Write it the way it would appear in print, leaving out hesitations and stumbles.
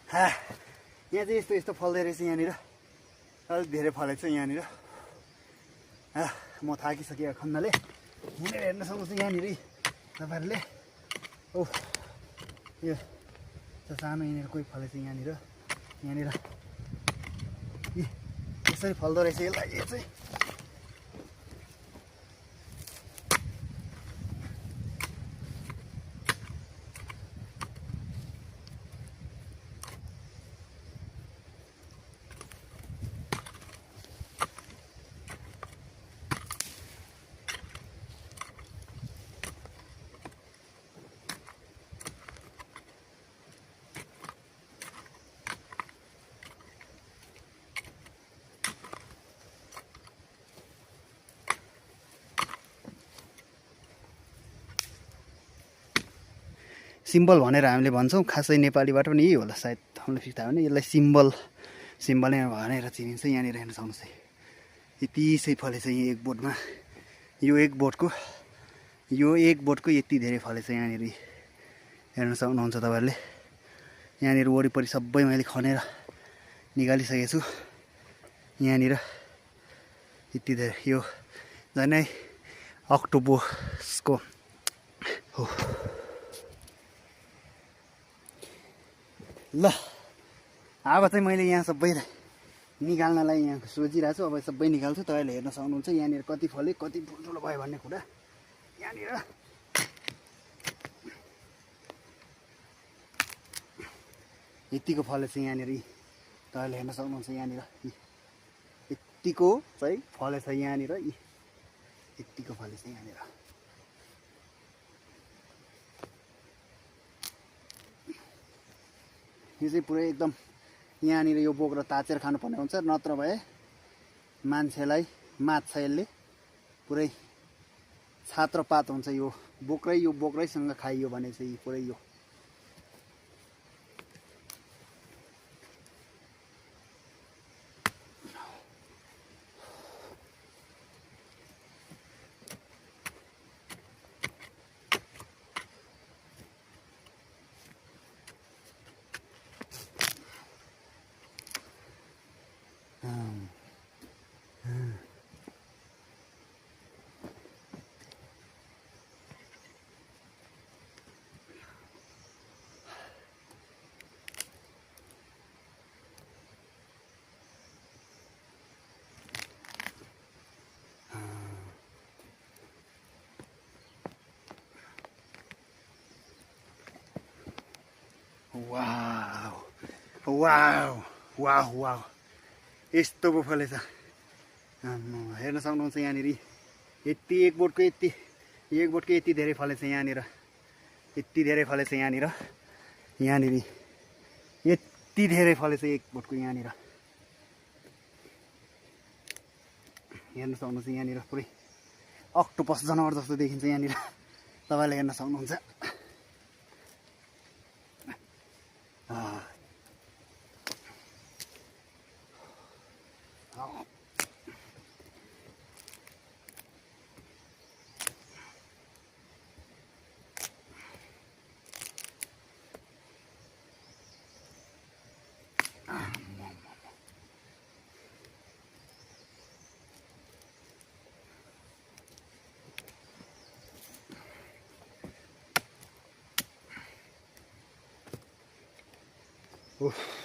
यहाँ चाहिँ यस्तो यस्तो फल्दै रहेछ यहाँनिर अलिक धेरै फलेको छ यहाँनिर म थाकिसकेको खन्दाले यहाँनिर हेर्न सक्नुहुन्छ यहाँनिर तपाईँहरूले ओ यो सानो यहाँनिर कोही फलेछ यहाँनिर यसरी फल्दो रहेछ यसलाई यो चाहिँ सिम्बल भनेर हामीले भन्छौँ खासै नेपालीबाट पनि यही होला सायद हामीले फिक्स थाहा भने यसलाई सिम्बल नै भनेर चिनिन्छ यहाँनिर हेर्न सक्नुहोस् है यति चाहिँ फलेछ यहाँ एक बोटमा यो एक बोटको यति धेरै फलेछ यहाँनिर हेर्न सक्नुहुन्छ तपाईँहरूले यहाँनिर वरिपरि सबै मैले खनेर निकालिसकेको छु यहाँनिर यति धेरै यो झन् अक्टोबसको हो ल अब चाहिँ मैले यहाँ सबै निकाल्नलाई यहाँ सोचिरहेको छु अब सबै निकाल्छु तपाईँले हेर्न सक्नुहुन्छ यहाँनिर कति फल्यो कति ठुल्ठुलो भयो भन्ने कुरा यहाँनिर यतिको फलेछ यहाँनिर तपाईँले हेर्न सक्नुहुन्छ यहाँनिर यतिको चाहिँ फलेछ यहाँनिर यतिको फलेछ यहाँनिर यो चाहिँ पुरै एकदम यहाँनिर यो बोक्रा ताचेर खानुपर्ने हुन्छ नत्र भए मान्छेलाई मात्छ यसले पुरै छात र पात हुन्छ यो बोक्रैसँग खाइयो भने चाहिँ पुरै यो वाउ यस्तो पो फलेछ हेर्न सक्नुहुन्छ यहाँनिर यति एक बोटको यति धेरै फलेछ यहाँनिर यति धेरै फलेछ यहाँनिर यति धेरै फलेछ एक बोटको यहाँनिर हेर्न सक्नुहुन्छ यहाँनिर पुरै अक्टोपस जनावर जस्तो देखिन्छ यहाँनिर तपाईँले हेर्न सक्नुहुन्छ Oof.